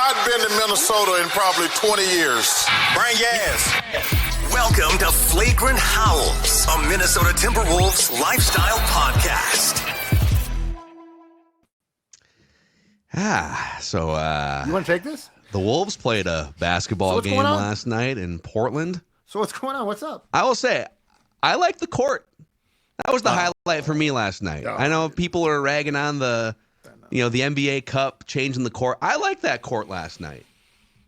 not been to Minnesota in probably 20 years. Bring gas. Welcome to Flagrant Howls, a Minnesota Timberwolves lifestyle podcast. You want to take this? The Wolves played a basketball game last night in Portland. So what's going on? What's up? I will say, I like the court. That was the highlight for me last night. I know people are ragging on the NBA Cup changing the court. I like that court last night.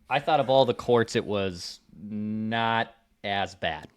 I thought of all the courts, it was not as bad.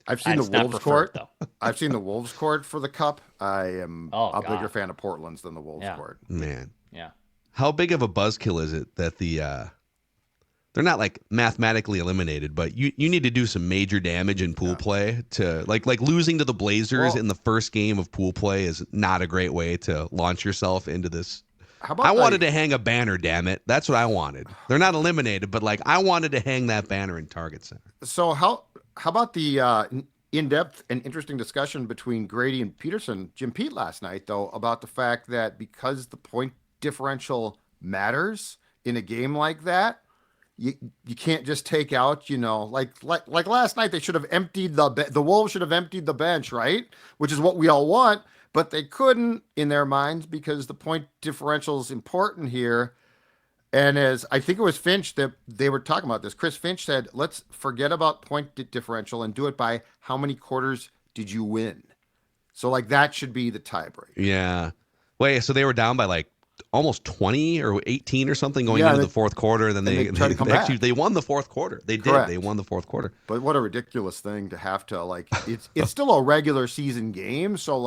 I've seen the Wolves court. Though. I've seen the Wolves court for the Cup. I am a bigger fan of Portland's than the Wolves court. Man. Yeah. How big of a buzzkill is it that they're not like mathematically eliminated, but you need to do some major damage in pool play to like losing to the Blazers in the first game of pool play is not a great way to launch yourself into this. I wanted to hang a banner, damn it. That's what I wanted. They're not eliminated, but I wanted to hang that banner in Target Center. So how about the in-depth and interesting discussion between Grady and Peterson, Jim Pete last night, though, about the fact that because the point differential matters in a game like that, you can't just take out, like last night they should have emptied the Wolves should have emptied the bench, right? Which is what we all want, but they couldn't in their minds because the point differential is important here. And as I think it was Finch that they were talking about this, Chris Finch said, let's forget about point differential and do it by how many quarters did you win. So that should be the tiebreaker. Yeah. Wait, so they were down by almost 20 or 18 or something going into the fourth quarter. Then they tried to come back. They won the fourth quarter. They did. Correct. They won the fourth quarter. But what a ridiculous thing to have to it's still a regular season game. So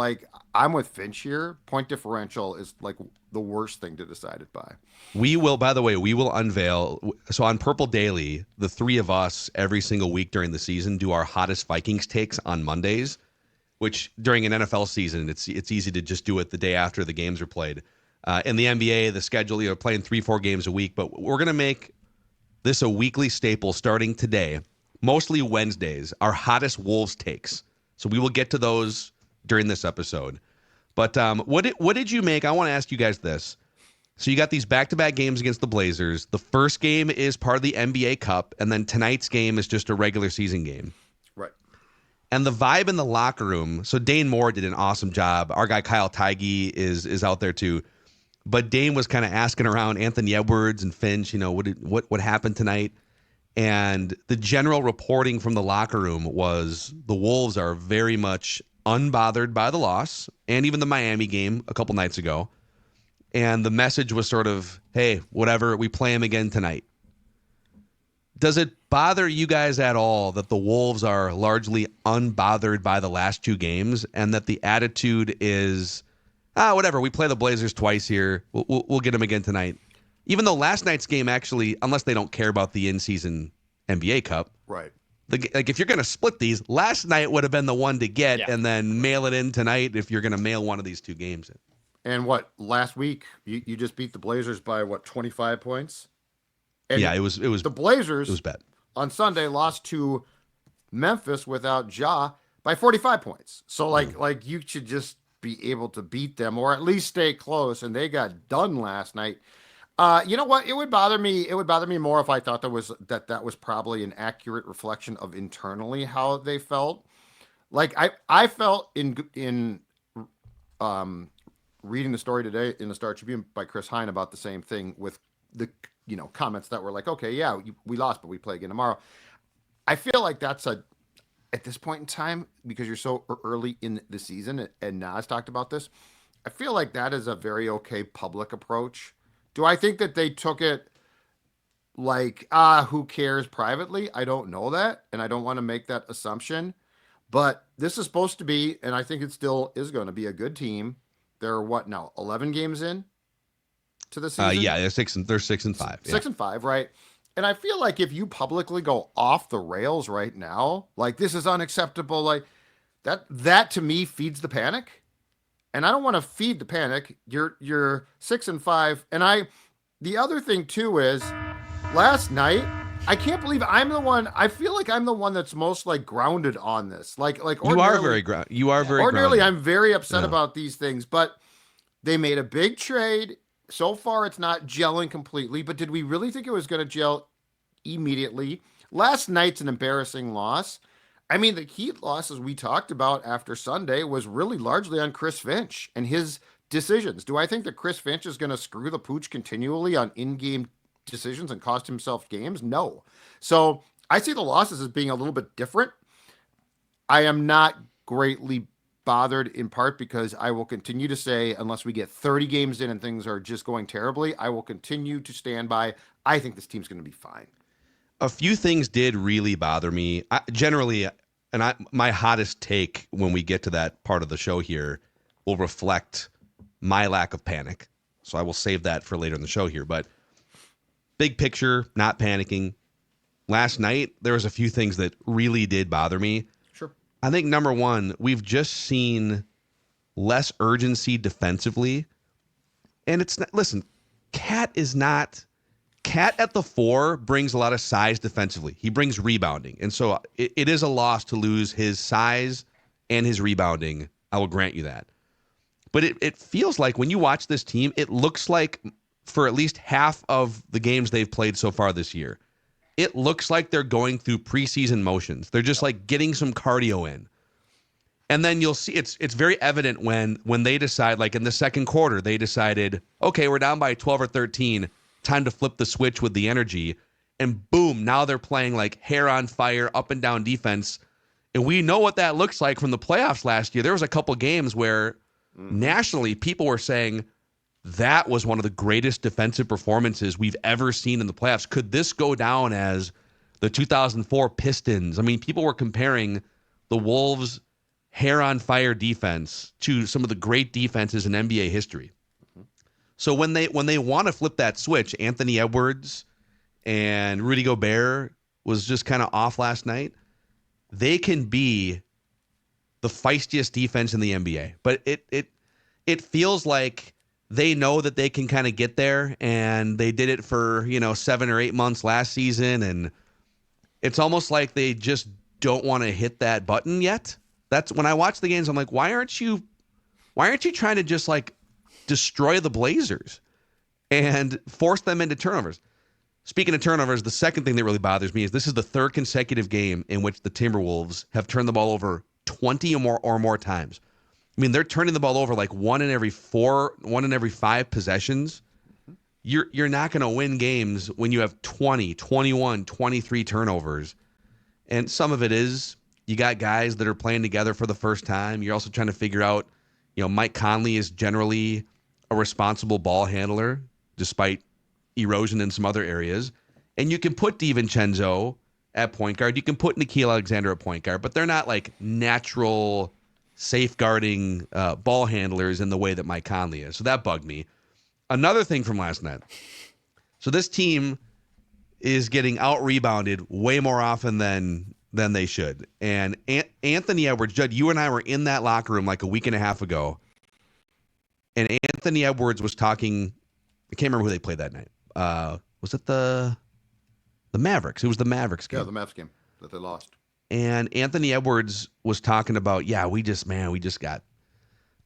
I'm with Finch here. Point differential is the worst thing to decide it by. We will unveil. So on Purple Daily, the three of us every single week during the season do our hottest Vikings takes on Mondays, which during an NFL season, it's easy to just do it the day after the games are played. In the NBA, the schedule, you're playing 3-4 games a week, but we're going to make this a weekly staple starting today, mostly Wednesdays, our hottest Wolves takes. So we will get to those during this episode. But what did you make? I want to ask you guys this. So you got these back-to-back games against the Blazers. The first game is part of the NBA Cup, and then tonight's game is just a regular season game. Right. And the vibe in the locker room, so Dane Moore did an awesome job. Our guy Kyle Tyge is out there too. But Dane was kind of asking around Anthony Edwards and Finch, what happened tonight? And the general reporting from the locker room was the Wolves are very much unbothered by the loss and even the Miami game a couple nights ago. And the message was sort of, hey, whatever, we play him again tonight. Does it bother you guys at all that the Wolves are largely unbothered by the last two games and that the attitude is, whatever, we play the Blazers twice here. We'll get them again tonight. Even though last night's game actually, unless they don't care about the in-season NBA Cup. Right. If you're going to split these, last night would have been the one to get and then mail it in tonight if you're going to mail one of these two games in. And last week, you just beat the Blazers by 25 points? And it was the Blazers. It was bad. On Sunday lost to Memphis without Ja by 45 points. So you should just be able to beat them or at least stay close, and they got done last night. You know what? It would bother me more if I thought that was probably an accurate reflection of internally how they felt. I felt in reading the story today in the Star Tribune by Chris Hine about the same thing with the comments that were okay, yeah, we lost, but we play again tomorrow. I feel like that's at this point in time, because you're so early in the season, and Nas talked about this, I feel like that is a very okay public approach. Do I think that they took it who cares privately? I don't know that, and I don't want to make that assumption. But this is supposed to be, and I think it still is going to be a good team. They're 11 games in to the season? They're 6 and 5. 6 and 5, right? And I feel like if you publicly go off the rails right now, this is unacceptable, that to me feeds the panic. And I don't want to feed the panic. You're 6 and 5. And the other thing too is last night, I can't believe I'm the one. I feel like I'm the one that's most grounded on this. You are very grounded. Ordinarily, I'm very upset about these things, but they made a big trade so far it's not gelling completely, but did we really think it was going to gel immediately? Last night's an embarrassing loss. I mean, the Heat losses we talked about after Sunday was really largely on Chris Finch and his decisions. Do I think that Chris Finch is going to screw the pooch continually on in-game decisions and cost himself games? No. So I see the losses as being a little bit different. I am not greatly bothered, in part because I will continue to say, unless we get 30 games in and things are just going terribly, I will continue to stand by. I think this team's going to be fine. A few things did really bother me. My hottest take when we get to that part of the show here will reflect my lack of panic. So I will save that for later in the show here. But big picture, not panicking. Last night, there was a few things that really did bother me. Sure. I think number one, we've just seen less urgency defensively. And it's not, listen, Cat at the 4 brings a lot of size defensively. He brings rebounding. And so it is a loss to lose his size and his rebounding. I will grant you that. But it feels like when you watch this team, it looks like for at least half of the games they've played so far this year, it looks like they're going through preseason motions. They're just like getting some cardio in. And then you'll see it's very evident when they decide, like in the second quarter, they decided, okay, we're down by 12 or 13. Time to flip the switch with the energy. And boom, now they're playing like hair on fire, up and down defense. And we know what that looks like from the playoffs last year. There was a couple games where nationally people were saying that was one of the greatest defensive performances we've ever seen in the playoffs. Could this go down as the 2004 Pistons? I mean, people were comparing the Wolves' hair on fire defense to some of the great defenses in NBA history. So when they want to flip that switch, Anthony Edwards and Rudy Gobert was just kind of off last night. They can be the feistiest defense in the NBA, but it feels like they know that they can kind of get there, and they did it for 7 or 8 months last season, and it's almost like they just don't want to hit that button yet. That's when I watch the games, I'm like, why aren't you trying to just like destroy the Blazers and force them into turnovers? Speaking of turnovers, the second thing that really bothers me is this is the third consecutive game in which the Timberwolves have turned the ball over 20 or more times. I mean, they're turning the ball over like one in every 5 possessions. You're not going to win games when you have 20, 21, 23 turnovers. And some of it is you got guys that are playing together for the first time. You're also trying to figure out, Mike Conley is generally a responsible ball handler despite erosion in some other areas. And you can put DiVincenzo at point guard. You can put Nickeil Alexander at point guard, but they're not like natural safeguarding ball handlers in the way that Mike Conley is. So that bugged me. Another thing from last night. So this team is getting out-rebounded way more often than they should. And Anthony Edwards, Judd, you and I were in that locker room like a week and a half ago. And Anthony Edwards was talking, I can't remember who they played that night. Was it the Mavericks? It was the Mavericks game. Yeah, the Mavs game that they lost. And Anthony Edwards was talking about, we just got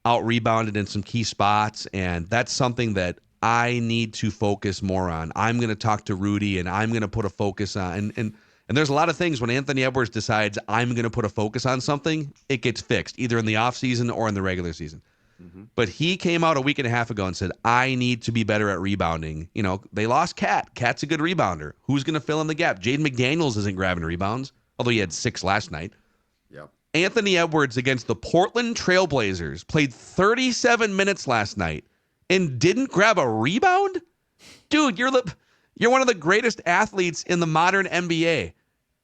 out-rebounded in some key spots, and that's something that I need to focus more on. I'm going to talk to Rudy, and I'm going to put a focus on. And there's a lot of things when Anthony Edwards decides I'm going to put a focus on something, it gets fixed, either in the offseason or in the regular season. Mm-hmm. But he came out a week and a half ago and said, I need to be better at rebounding. They lost Cat. Cat's a good rebounder. Who's going to fill in the gap? Jaden McDaniels isn't grabbing rebounds, although he had 6 last night. Yep. Anthony Edwards against the Portland Trailblazers played 37 minutes last night and didn't grab a rebound? Dude, you're one of the greatest athletes in the modern NBA.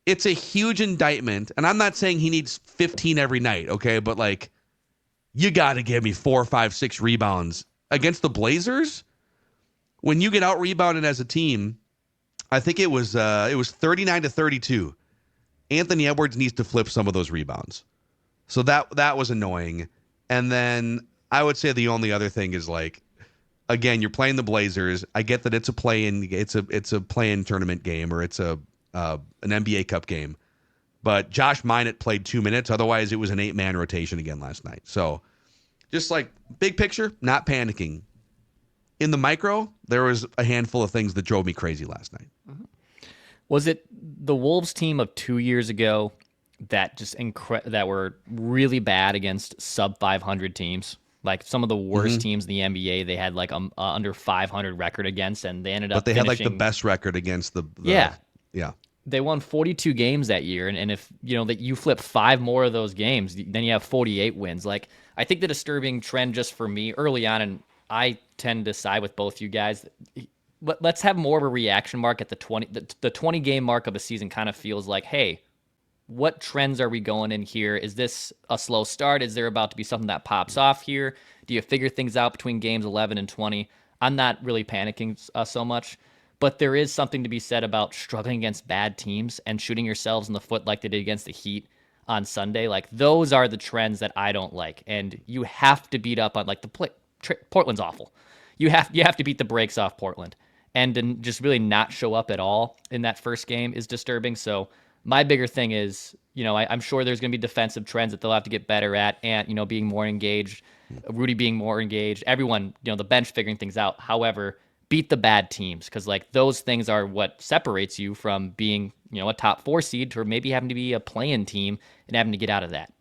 It's a huge indictment, and I'm not saying he needs 15 every night, okay? But, you got to give me 4, 5, 6 rebounds against the Blazers. When you get out-rebounded as a team, I think it was 39-32. Anthony Edwards needs to flip some of those rebounds. So that was annoying. And then I would say the only other thing is again, you're playing the Blazers. I get that it's a play-in tournament game, or it's an NBA Cup game. But Josh Minott played 2 minutes. Otherwise, it was an 8-man rotation again last night. So just big picture, not panicking. in the micro, there was a handful of things that drove me crazy last night. Was it the Wolves team of 2 years ago that just that were really bad against sub 500 teams? Like some of the worst teams in the NBA, they had like under 500 record against, and they ended up. But they had like finishing, the best record against the yeah. They won 42 games that year, and if that you flip 5 more of those games, then you have 48 wins. Like I think the disturbing trend just for me early on, and I tend to side with both you guys. Let's have more of a reaction mark at the 20 game mark of a season. Kind of feels like, hey, what trends are we going in here? Is this a slow start? Is there about to be something that pops off here? Do you figure things out between games 11 and 20? I'm not really panicking so much, but there is something to be said about struggling against bad teams and shooting yourselves in the foot like they did against the Heat on Sunday. Like those are the trends that I don't like, and you have to beat up on like Portland's awful. You have to beat the brakes off Portland, and to just really not show up at all in that first game is disturbing. So my bigger thing is, I'm sure there's going to be defensive trends that they'll have to get better at, and being more engaged, Rudy being more engaged, everyone, the bench figuring things out. However, beat the bad teams, because like those things are what separates you from being, a top 4 seed to maybe having to be a play-in team and having to get out of that.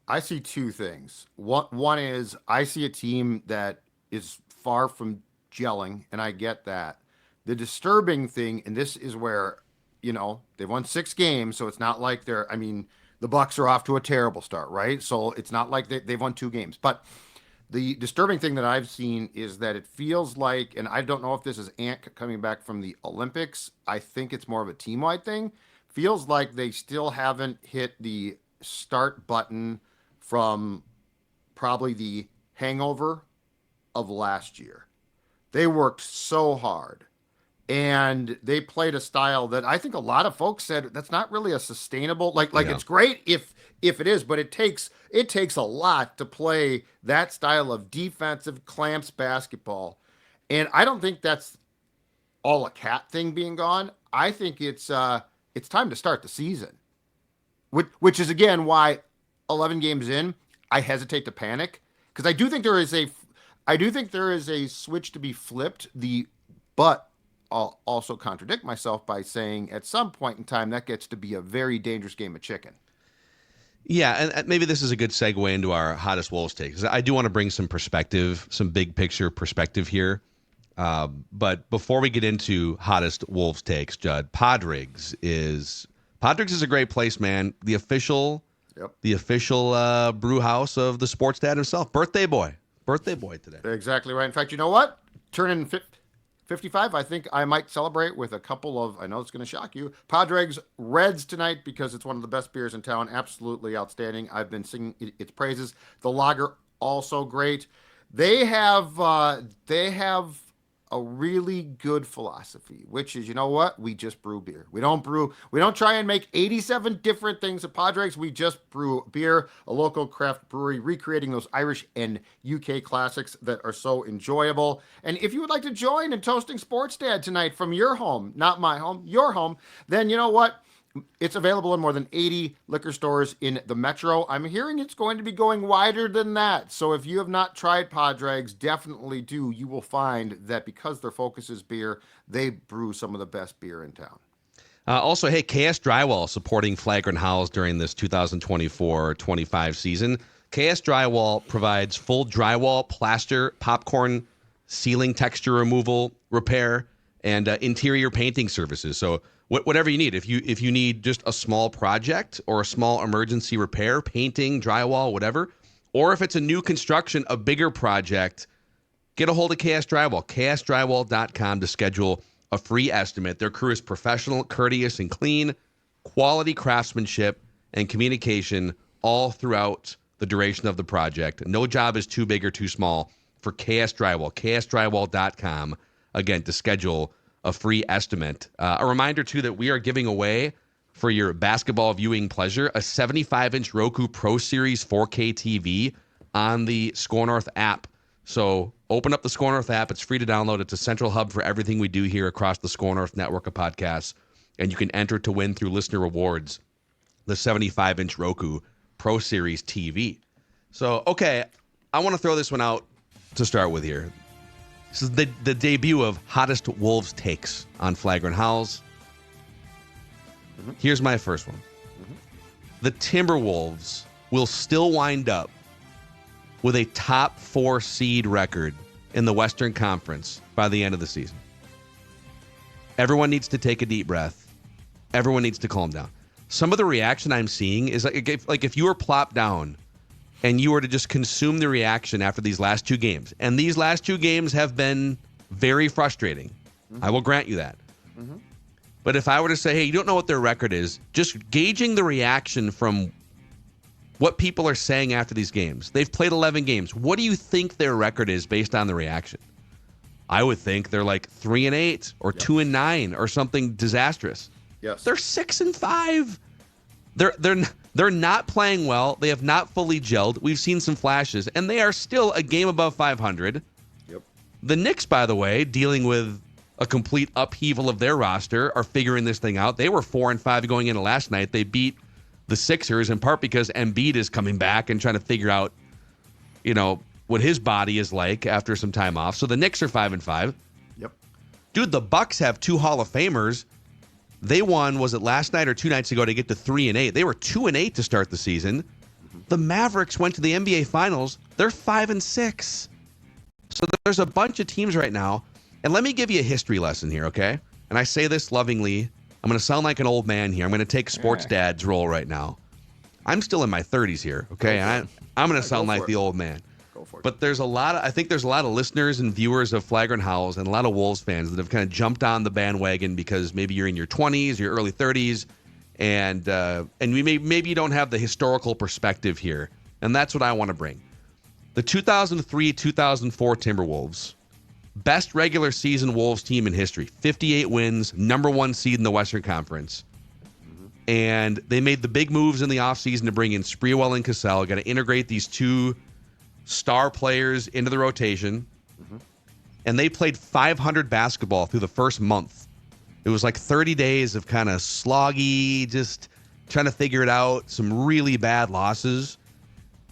I see 2 things. One is I see a team that is far from gelling, and I get that. The disturbing thing, and this is where, they've won 6 games, so it's not like the Bucks are off to a terrible start, right? So it's not like they've won 2 games. But the disturbing thing that I've seen is that it feels like, and I don't know if this is Ant coming back from the Olympics, I think it's more of a team-wide thing, feels like they still haven't hit the start button from probably the hangover of last year. They worked so hard, and they played a style that I think a lot of folks said that's not really a sustainable, it's great if it is, but it takes a lot to play that style of defensive clamps basketball. And I don't think that's all a Cat thing being gone. I think it's time to start the season, which is again why 11 games in, I hesitate to panic, because I do think there is a switch to be flipped. But I'll also contradict myself by saying at some point in time that gets to be a very dangerous game of chicken. Yeah, and maybe this is a good segue into our hottest Wolves take, because I do want to bring some perspective, some big picture perspective here. But before we get into hottest Wolves takes, Judd, Podrigs is a great place, man. The official brew house of the sports dad himself. Birthday boy today. Exactly right. In fact, you know what? Turning 55, I think I might celebrate with a couple of, I know it's going to shock you, Podrigs Reds tonight, because it's one of the best beers in town. Absolutely outstanding. I've been singing its praises. The lager, also great. They have a really good philosophy, which is, you know what? We just brew beer. We don't try and make 87 different things at Podrigs. We just brew beer, a local craft brewery recreating those Irish and UK classics that are so enjoyable. And if you would like to join in toasting Sports Dad tonight from your home, not my home, your home, then you know what? It's available in more than 80 liquor stores in the metro. I'm hearing it's going to be going wider than that. So if you have not tried Podrigs, definitely do. You will find that because their focus is beer, they brew some of the best beer in town. Also, hey, KS Drywall supporting Flagrant Howls during this 2024-25 season. KS Drywall provides full drywall, plaster, popcorn, ceiling texture removal, repair, and interior painting services. So whatever you need. If you need just a small project or a small emergency repair, painting, drywall, whatever, or if it's a new construction, a bigger project, get a hold of KS Drywall, ksdrywall.com to schedule a free estimate. Their crew is professional, courteous, and clean, quality craftsmanship and communication all throughout the duration of the project. No job is too big or too small for KS Drywall, ksdrywall.com, again, to schedule a free estimate. A reminder, too, that we are giving away, for your basketball viewing pleasure, a 75-inch Roku Pro Series 4K TV on the Score North app. So open up the Score North app. It's free to download. It's a central hub for everything we do here across the Score North network of podcasts. And you can enter to win through listener rewards the 75-inch Roku Pro Series TV. So, okay, I want to throw this one out to start with here. This is the debut of Hottest Wolves Takes on Flagrant Howls. Here's my first one. The Timberwolves will still wind up with a top 4 seed record in the Western Conference by the end of the season. Everyone needs to take a deep breath. Everyone needs to calm down. Some of the reaction I'm seeing is like if you were plopped down and you were to just consume the reaction after these last 2 games, and these last 2 games have been very frustrating. I will grant you that. But if I were to say, hey, you don't know what their record is, just gauging the reaction from what people are saying after these games. They've played 11 games. What do you think their record is based on the reaction? I would think they're like 3-8 or 2-9 or something disastrous. Yes. They're 6-5. They're not playing well. They have not fully gelled. We've seen some flashes, and they are still a game above 500. Yep. The Knicks, by the way, dealing with a complete upheaval of their roster, are figuring this thing out. They were 4-5 going into last night. They beat the Sixers in part because Embiid is coming back and trying to figure out, what his body is like after some time off. So the Knicks are 5-5. Yep. Dude, the Bucks have 2 Hall of Famers. They won, was it last night or 2 nights ago, to get to 3-8. They were 2-8 to start the season. The Mavericks went to the NBA Finals. They're 5-6. So there's a bunch of teams right now. And let me give you a history lesson here, okay? And I say this lovingly. I'm going to sound like an old man here. I'm going to take sports dad's role right now. I'm still in my 30s here, okay? And I'm going to sound like the old man. Go for it. But I think there's a lot of listeners and viewers of Flagrant Howls and a lot of Wolves fans that have kind of jumped on the bandwagon because maybe you're in your 20s, your early 30s, and maybe you don't have the historical perspective here. And that's what I want to bring. The 2003-2004 Timberwolves, best regular season Wolves team in history, 58 wins, number 1 seed in the Western Conference. And they made the big moves in the offseason to bring in Sprewell and Cassell. Got to integrate these 2 star players into the rotation. And they played 500 basketball through the first month. It was like 30 days of kind of sloggy, just trying to figure it out, some really bad losses.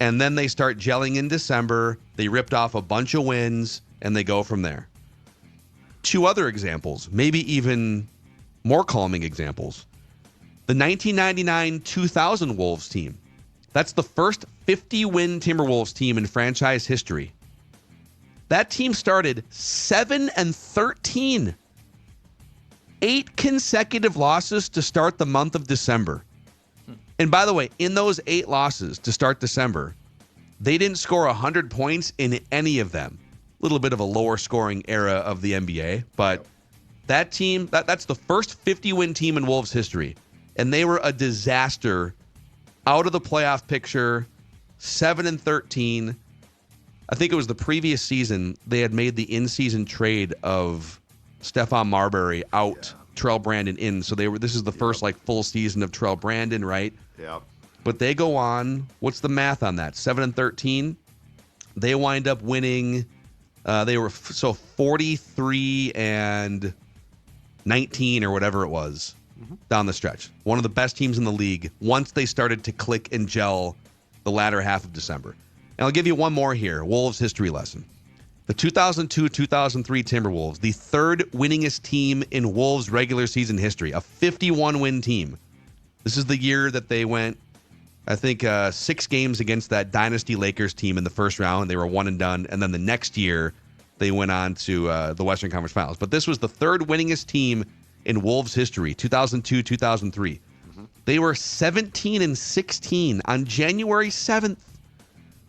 And then they start gelling in December. They ripped off a bunch of wins, and they go from there. 2 other examples, maybe even more calming examples. The 1999-2000 Wolves team. That's the first 50-win Timberwolves team in franchise history. That team started 7-13. 8 consecutive losses to start the month of December. And by the way, in those 8 losses to start December, they didn't score 100 points in any of them. A little bit of a lower scoring era of the NBA, but that team, that's the first 50-win team in Wolves history. And they were a disaster, out of the playoff picture, 7-13. I think it was the previous season they had made the in-season trade of Stephon Marbury out, Terrell Brandon in. So this is the first full season of Terrell Brandon, right? Yeah. But they go on. What's the math on that? 7-13. They wind up winning. They were 43-19 or whatever it was down the stretch. One of the best teams in the league once they started to click and gel the latter half of December. And I'll give you one more here. Wolves history lesson. The 2002-2003 Timberwolves, the 3rd winningest team in Wolves regular season history, a 51-win team. This is the year that they went, I think, 6 games against that Dynasty Lakers team in the first round. They were 1 and done. And then the next year, they went on to the Western Conference Finals. But this was the 3rd winningest team in Wolves history, 2002-2003. They were 17-16 on January 7th.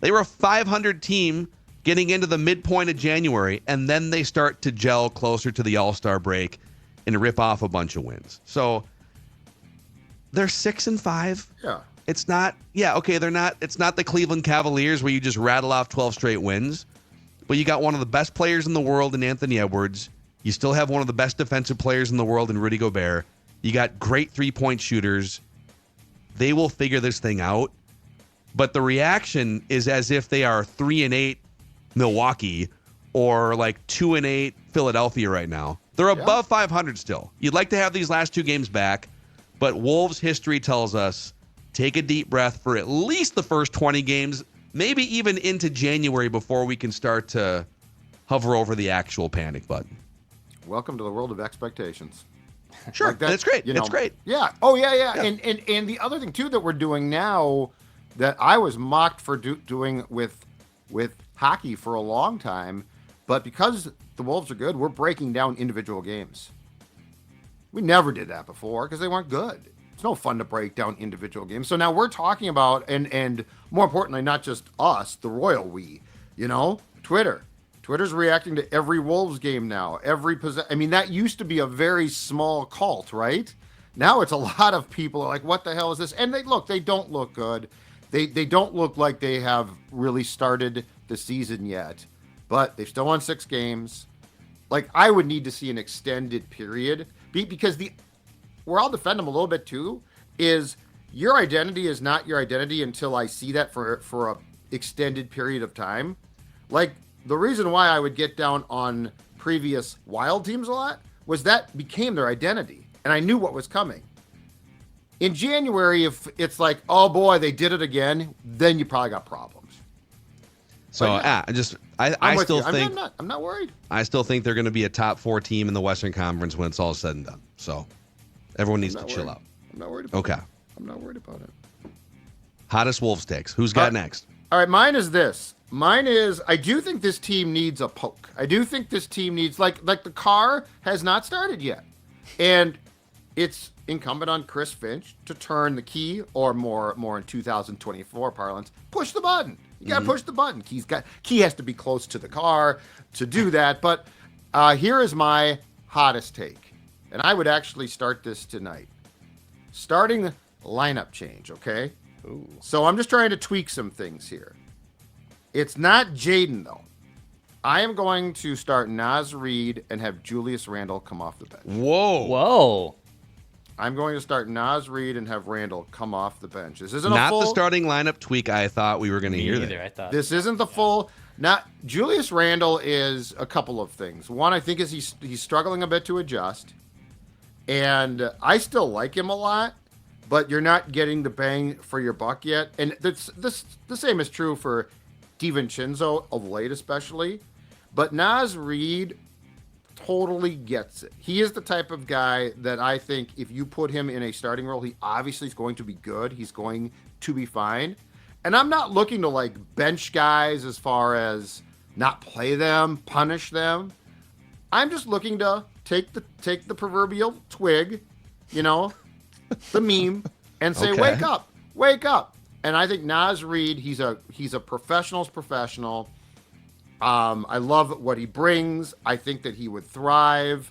They were a 500 team getting into the midpoint of January, and then they start to gel closer to the All-Star break and rip off a bunch of wins. So they're 6-5. Yeah. It's not, they're not, it's not the Cleveland Cavaliers where you just rattle off 12 straight wins, but you got one of the best players in the world in Anthony Edwards. You still have one of the best defensive players in the world in Rudy Gobert. You got great 3-point shooters. They will figure this thing out. But the reaction is as if they are 3-8 Milwaukee or 2-8 Philadelphia right now. They're above 500 still. You'd like to have these last 2 games back, but Wolves history tells us take a deep breath for at least the first 20 games, maybe even into January before we can start to hover over the actual panic button. Welcome to the world of expectations. Sure, Like that, that's great. you know, It's great. Yeah. Oh, yeah. And the other thing too that we're doing now that I was mocked for doing with hockey for a long time, but because the Wolves are good, we're breaking down individual games. We never did that before because they weren't good. It's no fun to break down individual games. So now we're talking about, and more importantly, not just us, the royal we, Twitter. Twitter's reacting to every Wolves game now. I mean, that used to be a very small cult, right? Now it's a lot of people are like, what the hell is this? And they don't look good. They don't look like they have really started the season yet, but they've still won 6 games. Like, I would need to see an extended period because where I'll defend them a little bit too is your identity is not your identity until I see that for a extended period of time. Like, the reason why I would get down on previous Wild teams a lot was that became their identity, and I knew what was coming. In January, if it's like, oh boy, they did it again, then you probably got problems. So yeah. I still think I'm not worried. I still think they're going to be a top 4 team in the Western Conference when it's all said and done. So everyone needs to chill out. I'm not worried about it. I'm not worried about it. Hottest Wolves takes. Who's got next? All right, mine is this. Mine is, I do think this team needs a poke. I do think this team needs, like the car has not started yet. And it's incumbent on Chris Finch to turn the key, or more in 2024 parlance, push the button. You got to push the button. Key has to be close to the car to do that. But here is my hottest take. And I would actually start this tonight. Starting lineup change, okay? Ooh. So I'm just trying to tweak some things here. It's not Jaden, though. I am going to start Naz Reid and have Julius Randle come off the bench. Whoa. I'm going to start Naz Reid and have Randle come off the bench. This isn't not a full... the starting lineup tweak I thought we were going to hear there. I thought this isn't the full... Not Julius Randle is a couple of things. One, I think, is he's struggling a bit to adjust. And I still like him a lot, but you're not getting the bang for your buck yet. And the same is true for DiVincenzo of late, especially. But Naz Reid totally gets it. He is the type of guy that I think if you put him in a starting role, he obviously is going to be good. He's going to be fine. And I'm not looking to like bench guys as far as not play them, punish them. I'm just looking to take the proverbial twig, the meme, and say, okay. wake up. And I think Naz Reid, he's a professional's professional. I love what he brings. I think that he would thrive.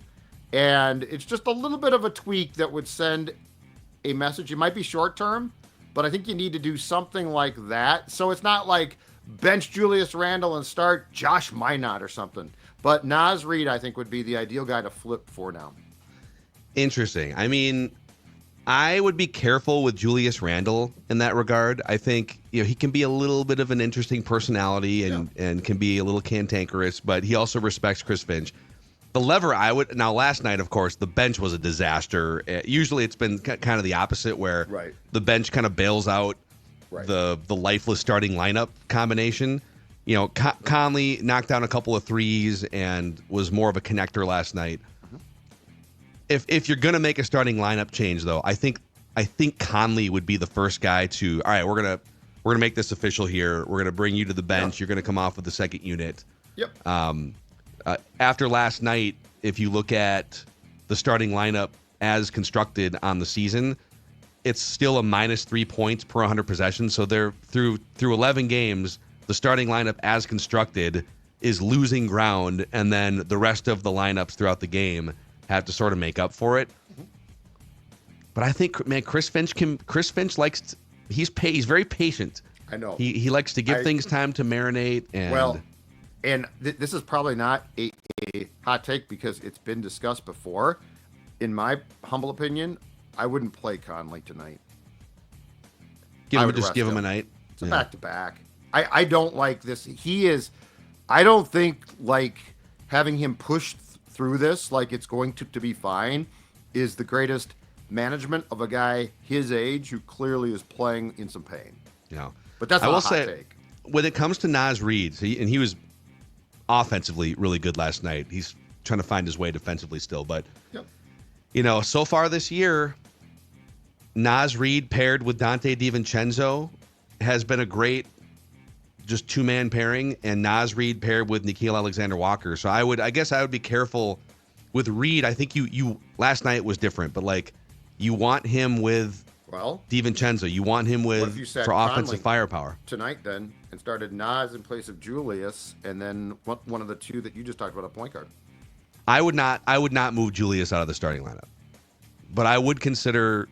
And it's just a little bit of a tweak that would send a message. It might be short term, but I think you need to do something like that. So it's not like bench Julius Randle and start Josh Minot or something. But Naz Reid, I think, would be the ideal guy to flip for now. Interesting. I mean, I would be careful with Julius Randle in that regard. I think he can be a little bit of an interesting personality and can be a little cantankerous, but he also respects Chris Finch. The lever now last night, of course, the bench was a disaster. Usually it's been kind of the opposite where the bench kind of bails out the lifeless starting lineup combination. Conley knocked down a couple of threes and was more of a connector last night. If you're gonna make a starting lineup change, though, I think Conley would be the first guy to. All right, we're gonna make this official here. We're gonna bring you to the bench. You're gonna come off with the second unit. Yep. After last night, if you look at the starting lineup as constructed on the season, it's still a minus 3 points per 100 possessions. So they're through 11 games. The starting lineup as constructed is losing ground, and then the rest of the lineups throughout the game have to sort of make up for it. But I think, man, Chris Finch likes he's very patient. I know. He likes to give things time to marinate. And this is probably not a hot take because it's been discussed before. In my humble opinion, I wouldn't play Conley tonight. Give him a night. It's a back-to-back. I don't like this. I don't think like having him push through this like it's going to be fine is the greatest management of a guy his age who clearly is playing in some pain. Yeah. But that's not a hot take. When it comes to Naz Reid, and he was offensively really good last night. He's trying to find his way defensively still. But, Yep. So far this year, Naz Reid paired with Dante DiVincenzo has been a great just two-man pairing, and Naz Reid paired with Nickeil Alexander-Walker. So I guess I would be careful with Reid. I think you last night was different, but like you want him with DiVincenzo. You want him with for offensive firepower tonight then, and started Naz in place of Julius, and then one of the two that you just talked about, a point guard. I would not move Julius out of the starting lineup, but I would consider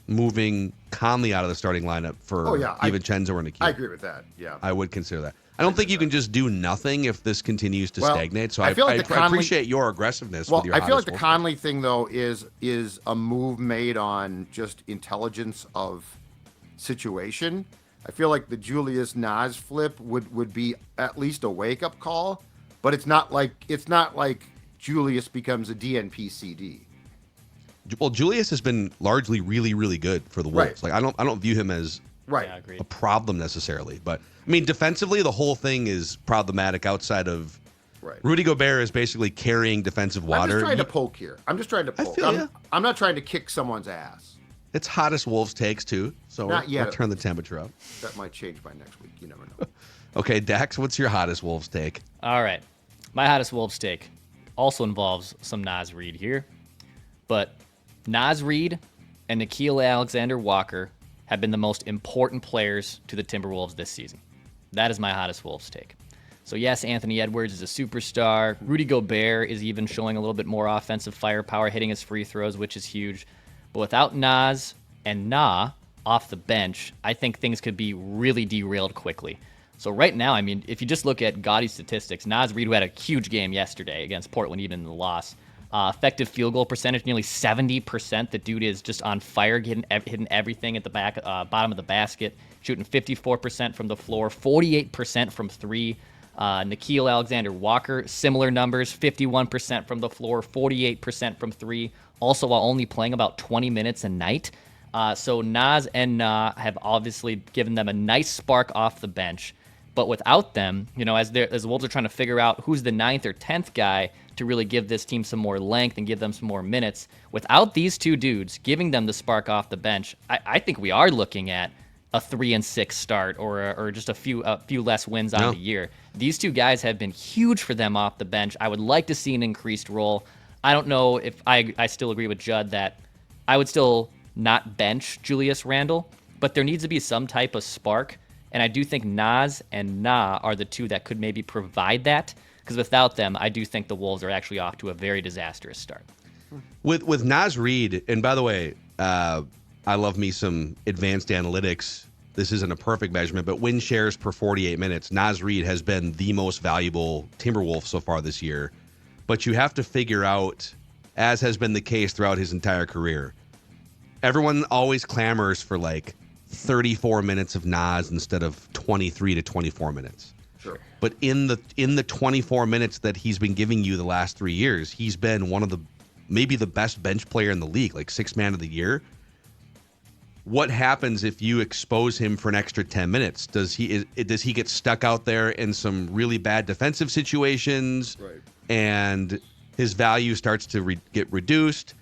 moving Conley out of the starting lineup for DiVincenzo or Nickeil. I agree with that. Yeah, I would consider that. I don't think you can just do nothing if this continues to stagnate. So I appreciate your aggressiveness. Well, with your I feel like the Wolves Conley thing though is a move made on just intelligence of situation. I feel like the Julius Naz flip would be at least a wake up call, but it's not like Julius becomes a DNP CD. Well, Julius has been largely really, really good for the Wolves. Right. Like I don't view him as a problem necessarily, but I mean defensively the whole thing is problematic outside of Rudy Gobert is basically carrying defensive water. I'm just trying to poke here. I'm just trying to poke. I'm not trying to kick someone's ass. It's hottest Wolves takes too, so we'll turn the temperature up. That might change by next week. You never know. Okay, Dax, what's your hottest Wolves take? All right. My hottest Wolves take also involves some Naz Reid here, but Naz Reid and Nickeil Alexander-Walker have been the most important players to the Timberwolves this season. That is my hottest Wolves take. So yes, Anthony Edwards is a superstar. Rudy Gobert is even showing a little bit more offensive firepower, hitting his free throws, which is huge. But without Naz and Na off the bench, I think things could be really derailed quickly. So right now, I mean, if you just look at gaudy statistics, Naz Reid, who had a huge game yesterday against Portland, even in the loss, effective field goal percentage, nearly 70%. The dude is just on fire, hitting everything at the bottom of the basket, shooting 54% from the floor, 48% from three. Nickeil Alexander-Walker, similar numbers, 51% from the floor, 48% from three, also while only playing about 20 minutes a night. So Naz and Na have obviously given them a nice spark off the bench. But without them, as the Wolves are trying to figure out who's the 9th or 10th guy to really give this team some more length and give them some more minutes, without these two dudes giving them the spark off the bench, I think we are looking at a 3-6 start or just a few less wins on the year. These two guys have been huge for them off the bench. I would like to see an increased role. I don't know if I still agree with Judd that I would still not bench Julius Randle, but there needs to be some type of spark. And I do think Naz and Na are the two that could maybe provide that, because without them, I do think the Wolves are actually off to a very disastrous start. With Naz Reid, and by the way, I love me some advanced analytics. This isn't a perfect measurement, but win shares per 48 minutes, Naz Reid has been the most valuable Timberwolf so far this year. But you have to figure out, as has been the case throughout his entire career, everyone always clamors for like 34 minutes of Naz instead of 23 to 24 minutes. Sure. But in the 24 minutes that he's been giving you the last 3 years, he's been one of maybe the best bench player in the league, like sixth man of the year. What happens if you expose him for an extra 10 minutes? Does he get stuck out there in some really bad defensive situations, and his value starts to get reduced?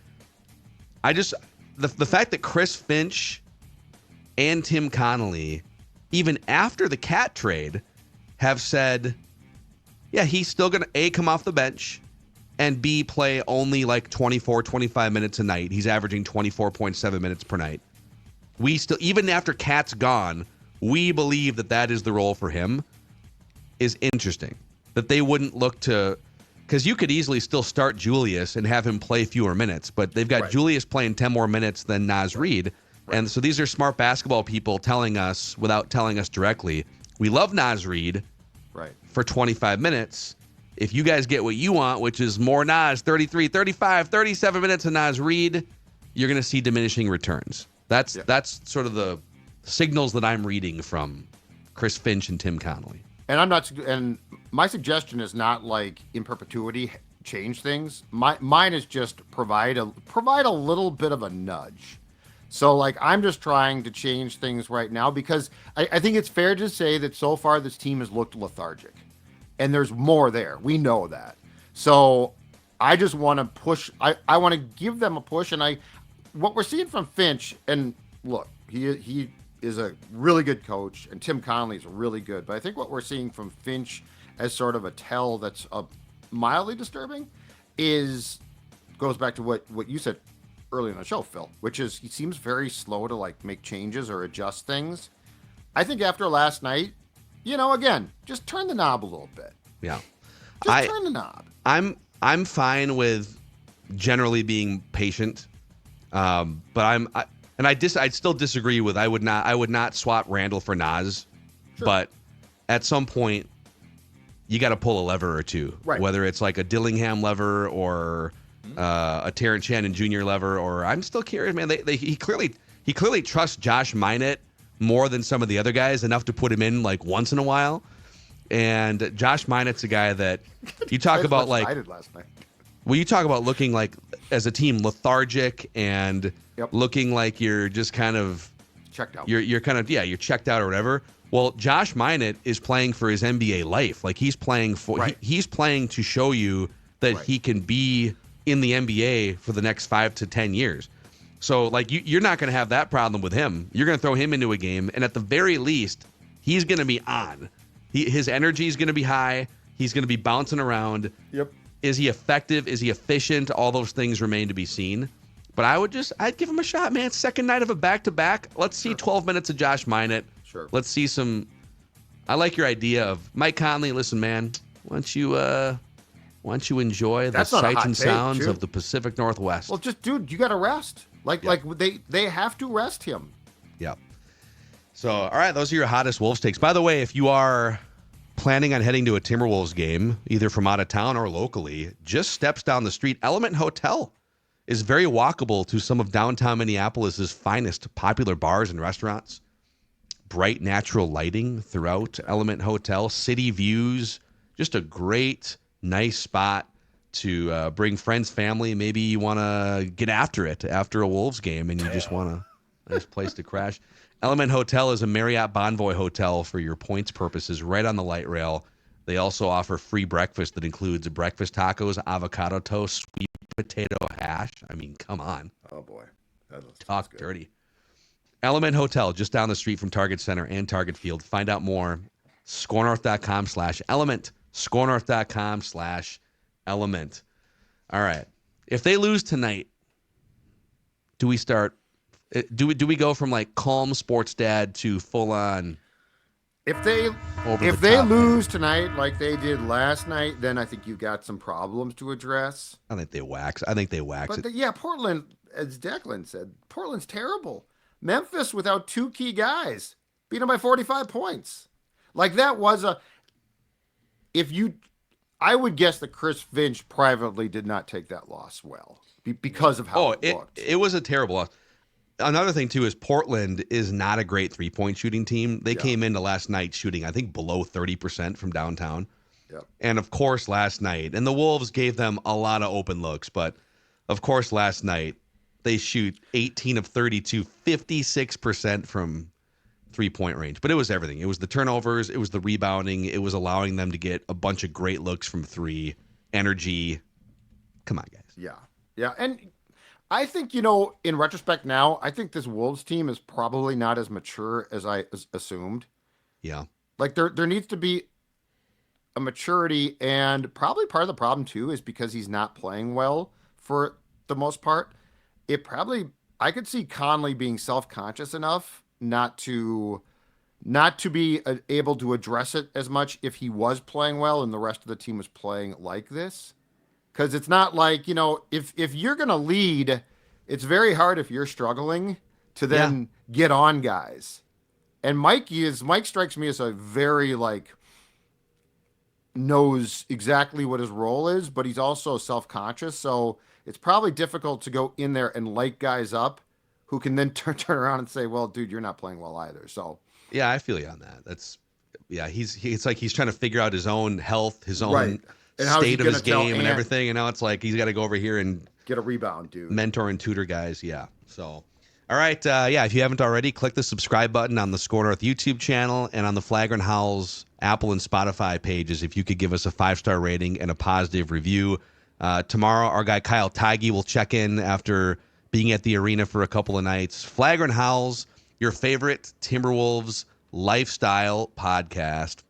The fact that Chris Finch and Tim Connolly, even after the Cat trade, have said, yeah, he's still going to A, come off the bench, and B, play only like 24, 25 minutes a night. He's averaging 24.7 minutes per night. We still, even after Cat's gone, we believe that is the role for him, is interesting. That they wouldn't look to, because you could easily still start Julius and have him play fewer minutes, but they've got Julius playing 10 more minutes than Naz Reid. And so these are smart basketball people telling us, without telling us directly, we love Naz Reid for 25 minutes. If you guys get what you want, which is more Naz, 33, 35, 37 minutes of Naz Reid, you're going to see diminishing returns. That's sort of the signals that I'm reading from Chris Finch and Tim Connolly. And my suggestion is not like in perpetuity change things. Mine is just provide a little bit of a nudge. So, like, I'm just trying to change things right now because I think it's fair to say that so far this team has looked lethargic. and there's more there. We know that. So I just want to push. I want to give them a push, and what we're seeing from Finch, and look, he is a really good coach, and Tim Connolly is really good. But I think what we're seeing from Finch as sort of a tell that's mildly disturbing goes back to what you said earlier in the show, Phil, which is he seems very slow to like make changes or adjust things. I think after last night, again, just turn the knob a little bit. Yeah. Just turn the knob. I'm fine with generally being patient. But I'd still disagree with I would not swap Randall for Naz. Sure. But at some point you got to pull a lever or two, right? Whether it's like a Dillingham lever or a Terrence Shannon Jr. lever, or I'm still curious, man. He clearly trusts Josh Minott more than some of the other guys, enough to put him in like once in a while. And Josh Minott's a guy that you talk about like last night. Well, you talk about looking like as a team lethargic and looking like you're just kind of checked out. You're kind of you're checked out or whatever. Well, Josh Minott is playing for his NBA life. Like he's playing for he's playing to show you that he can be in the NBA for the next 5 to 10 years. So like you're not going to have that problem with him. You're going to throw him into a game, and at the very least, he's going to be on. His energy is going to be high. He's going to be bouncing around. Yep. Is he effective? Is he efficient? All those things remain to be seen. But I'd give him a shot, man. Second night of a back-to-back. Let's see 12 minutes of Josh Minott. Sure. Let's see some. I like your idea of Mike Conley. Listen, man, why don't you enjoy the sights and sounds of the Pacific Northwest? Well, just dude, you got to rest. Like they have to rest him. Yeah. So, all right, those are your hottest Wolves takes. By the way, if you are planning on heading to a Timberwolves game, either from out of town or locally, just steps down the street, Element Hotel is very walkable to some of downtown Minneapolis's finest popular bars and restaurants. Bright natural lighting throughout Element Hotel, city views, just a great, nice spot to bring friends, family. Maybe you want to get after it after a Wolves game and you just want a nice place to crash. Element Hotel is a Marriott Bonvoy hotel for your points purposes, right on the light rail. They also offer free breakfast that includes breakfast tacos, avocado toast, sweet potato hash. I mean, come on. Oh, boy. Talk dirty. Element Hotel, just down the street from Target Center and Target Field. Find out more. scorenorth.com/element. scorenorth.com/element. All right. If they lose tonight, do we go from like calm sports dad to full on? If they lose tonight like they did last night, then I think you got some problems to address. I think they wax But Portland, as Declan said, Portland's terrible. Memphis without two key guys beat them by 45 points. Like that was I would guess that Chris Finch privately did not take that loss well because of how it looked. It was a terrible loss. Another thing, too, is Portland is not a great three-point shooting team. They came into last night shooting, I think, below 30% from downtown. Yep. And, of course, last night, and the Wolves gave them a lot of open looks, but, of course, last night, they shoot 18 of 32, 56% from three-point range. But it was everything. It was the turnovers. It was the rebounding. It was allowing them to get a bunch of great looks from three. Energy. Come on, guys. Yeah. Yeah, and I think, in retrospect now, I think this Wolves team is probably not as mature as I assumed. Yeah. Like there needs to be a maturity, and probably part of the problem too is because he's not playing well for the most part. I could see Conley being self-conscious enough not to be able to address it as much if he was playing well and the rest of the team was playing like this. Because it's not like, if you're going to lead, it's very hard if you're struggling to then get on guys. And Mike strikes me as a very, knows exactly what his role is, but he's also self-conscious. So it's probably difficult to go in there and light guys up who can then turn around and say, well, dude, you're not playing well either. So yeah, I feel you on that. It's like he's trying to figure out his own health, his own and state of his game and everything. And now it's like he's got to go over here and get a rebound, dude. Mentor and tutor guys. Yeah. So, all right. If you haven't already, click the subscribe button on the Score North YouTube channel and on the Flagrant Howls Apple and Spotify pages if you could give us a 5-star rating and a positive review. Tomorrow, our guy Kyle Teige will check in after being at the arena for a couple of nights. Flagrant Howls, your favorite Timberwolves lifestyle podcast.